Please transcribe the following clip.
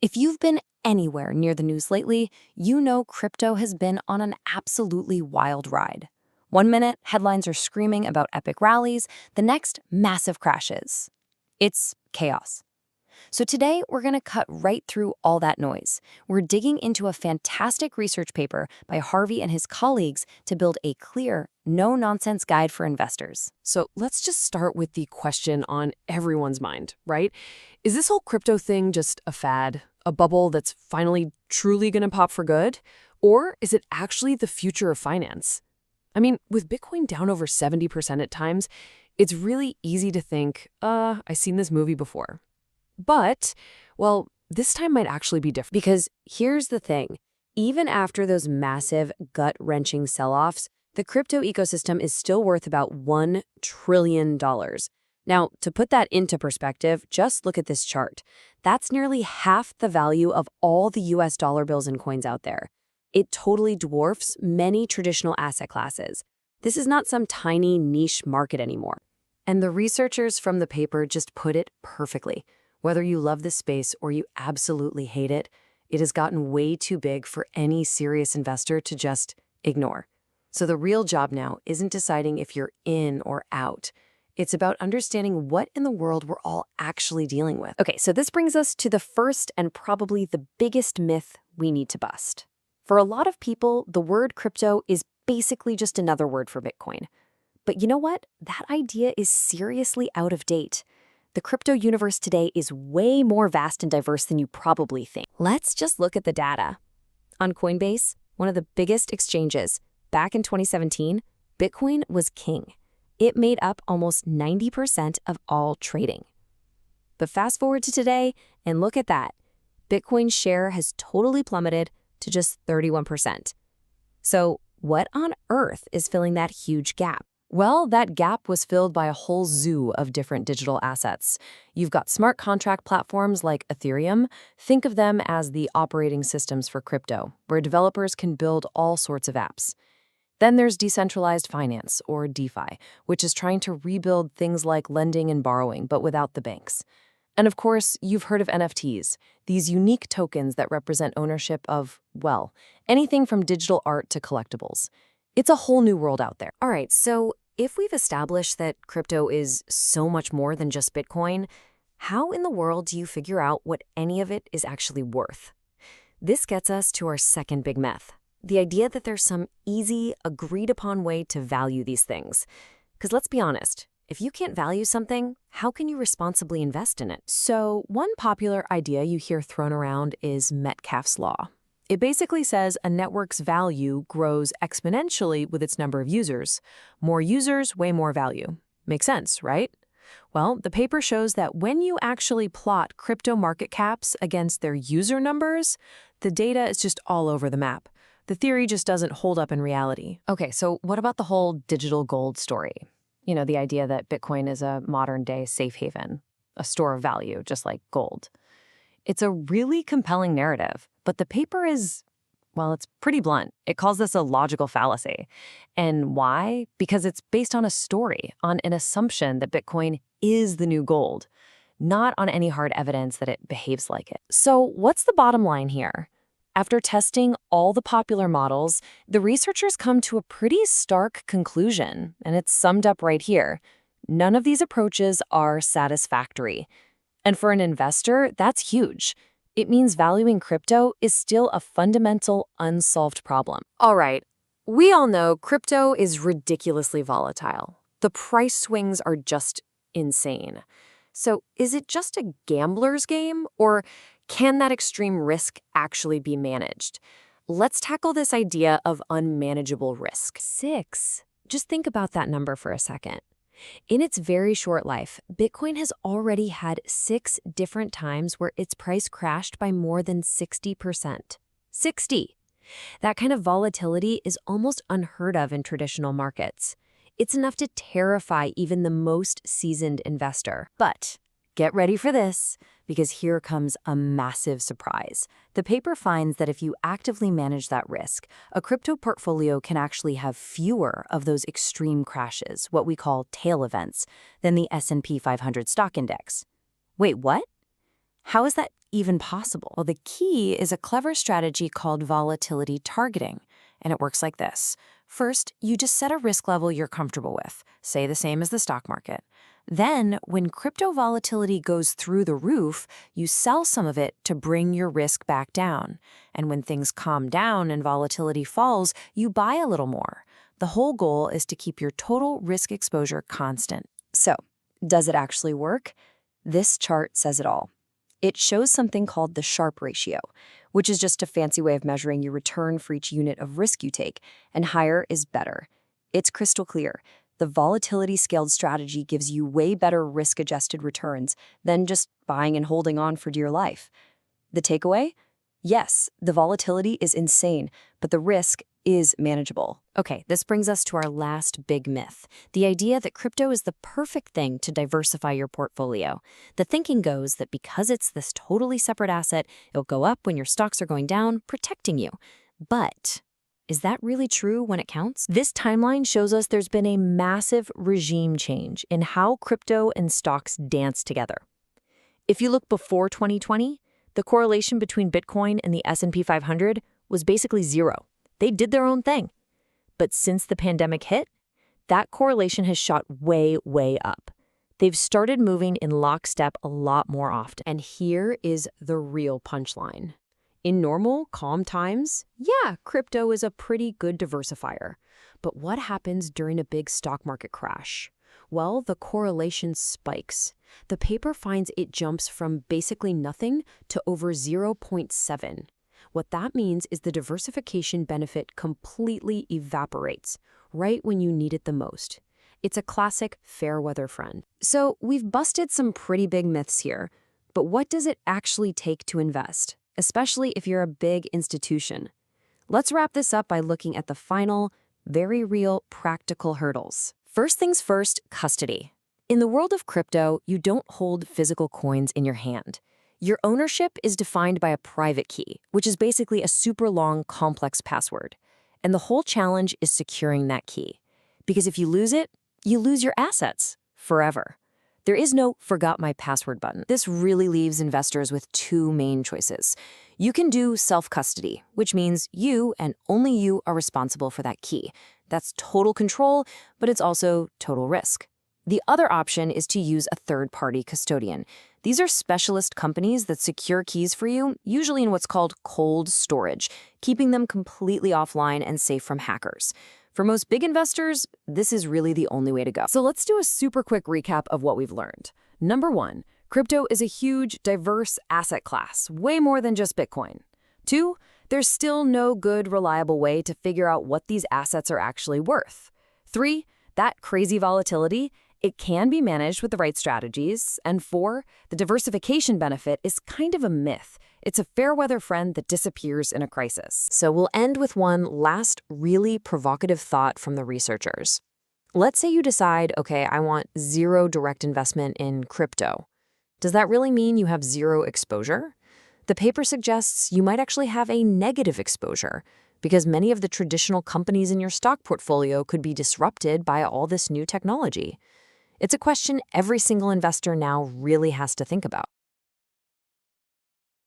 If you've been anywhere near the news lately, you know crypto has been on an absolutely wild ride. One minute, headlines are screaming about epic rallies, the next, massive crashes. It's chaos. So today, we're going to cut right through all that noise. We're digging into a fantastic research paper by Harvey and his colleagues to build a clear, no-nonsense guide for investors. So let's just start with the question on everyone's mind, right? Is this whole crypto thing just a fad, a bubble that's finally truly going to pop for good? Or is it actually the future of finance? I mean, with Bitcoin down over 70% at times, it's really easy to think, I've seen this movie before. But, well, this time might actually be different. Because here's the thing, even after those massive, gut-wrenching sell-offs, the crypto ecosystem is still worth about $1 trillion. Now, to put that into perspective, just look at this chart. That's nearly half the value of all the US dollar bills and coins out there. It totally dwarfs many traditional asset classes. This is not some tiny niche market anymore. And the researchers from the paper just put it perfectly. Whether you love this space or you absolutely hate it, it has gotten way too big for any serious investor to just ignore. So the real job now isn't deciding if you're in or out. It's about understanding what in the world we're all actually dealing with. Okay, so this brings us to the first and probably the biggest myth we need to bust. For a lot of people, the word crypto is basically just another word for Bitcoin. But you know what? That idea is seriously out of date. The crypto universe today is way more vast and diverse than you probably think. Let's just look at the data. On Coinbase, one of the biggest exchanges, back in 2017, Bitcoin was king. It made up almost 90% of all trading. But fast forward to today, and look at that. Bitcoin's share has totally plummeted to just 31%. So what on earth is filling that huge gap? Well, that gap was filled by a whole zoo of different digital assets. You've got smart contract platforms like Ethereum. Think of them as the operating systems for crypto, where developers can build all sorts of apps. Then there's decentralized finance, or DeFi, which is trying to rebuild things like lending and borrowing, but without the banks. And of course, you've heard of NFTs, these unique tokens that represent ownership of, well, anything from digital art to collectibles. It's a whole new world out there. All right, so if we've established that crypto is so much more than just Bitcoin, how in the world do you figure out what any of it is actually worth? This gets us to our second big myth, the idea that there's some easy, agreed-upon way to value these things. Because let's be honest, if you can't value something, how can you responsibly invest in it? So one popular idea you hear thrown around is Metcalfe's law. It basically says a network's value grows exponentially with its number of users. More users, way more value. Makes sense, right? Well, the paper shows that when you actually plot crypto market caps against their user numbers, the data is just all over the map. The theory just doesn't hold up in reality. Okay, so what about the whole digital gold story? You know, the idea that Bitcoin is a modern-day safe haven, a store of value, just like gold. It's a really compelling narrative, but the paper is, well, it's pretty blunt. It calls this a logical fallacy. And why? Because it's based on a story, on an assumption that Bitcoin is the new gold, not on any hard evidence that it behaves like it. So what's the bottom line here? After testing all the popular models, the researchers come to a pretty stark conclusion, and it's summed up right here. None of these approaches are satisfactory. And for an investor, that's huge. It means valuing crypto is still a fundamental, unsolved problem. All right, we all know crypto is ridiculously volatile. The price swings are just insane. So is it just a gambler's game, or can that extreme risk actually be managed? Let's tackle this idea of unmanageable risk. 6. Just think about that number for a second. In its very short life, Bitcoin has already had 6 different times where its price crashed by more than 60%. 60! That kind of volatility is almost unheard of in traditional markets. It's enough to terrify even the most seasoned investor. But get ready for this, because here comes a massive surprise. The paper finds that if you actively manage that risk, a crypto portfolio can actually have fewer of those extreme crashes, what we call tail events, than the S&P 500 stock index. Wait, what? How is that even possible? Well, the key is a clever strategy called volatility targeting, and it works like this. First, you just set a risk level you're comfortable with, say the same as the stock market. Then, when crypto volatility goes through the roof, you sell some of it to bring your risk back down. And when things calm down and volatility falls, you buy a little more. The whole goal is to keep your total risk exposure constant. So, does it actually work? This chart says it all. It shows something called the Sharpe ratio, which is just a fancy way of measuring your return for each unit of risk you take, and higher is better. It's crystal clear. The volatility scaled strategy gives you way better risk-adjusted returns than just buying and holding on for dear life. The takeaway? Yes, the volatility is insane, but the risk is manageable. Okay, this brings us to our last big myth, the idea that crypto is the perfect thing to diversify your portfolio. The thinking goes that because it's this totally separate asset, it'll go up when your stocks are going down, protecting you. But is that really true when it counts? This timeline shows us there's been a massive regime change in how crypto and stocks dance together. If you look before 2020, the correlation between Bitcoin and the S&P 500 was basically zero. They did their own thing. But since the pandemic hit, that correlation has shot way, way up. They've started moving in lockstep a lot more often. And here is the real punchline. In normal, calm times, yeah, crypto is a pretty good diversifier. But what happens during a big stock market crash? Well, the correlation spikes. The paper finds it jumps from basically nothing to over 0.7. What that means is the diversification benefit completely evaporates, right when you need it the most. It's a classic fair weather friend. So we've busted some pretty big myths here, but what does it actually take to invest, especially if you're a big institution? Let's wrap this up by looking at the final, very real, practical hurdles. First things first, custody. In the world of crypto, you don't hold physical coins in your hand. Your ownership is defined by a private key, which is basically a super long, complex password. And the whole challenge is securing that key. Because if you lose it, you lose your assets forever. There is no forgot my password button. This really leaves investors with two main choices. You can do self-custody, which means you and only you are responsible for that key. That's total control, but it's also total risk. The other option is to use a third-party custodian. These are specialist companies that secure keys for you, usually in what's called cold storage, keeping them completely offline and safe from hackers. For most big investors, this is really the only way to go. So let's do a super quick recap of what we've learned. Number 1, crypto is a huge, diverse asset class, way more than just Bitcoin. 2, there's still no good, reliable way to figure out what these assets are actually worth. 3, that crazy volatility, it can be managed with the right strategies. And 4, the diversification benefit is kind of a myth. It's a fair weather friend that disappears in a crisis. So we'll end with one last really provocative thought from the researchers. Let's say you decide, okay, I want zero direct investment in crypto. Does that really mean you have zero exposure? The paper suggests you might actually have a negative exposure because many of the traditional companies in your stock portfolio could be disrupted by all this new technology. It's a question every single investor now really has to think about.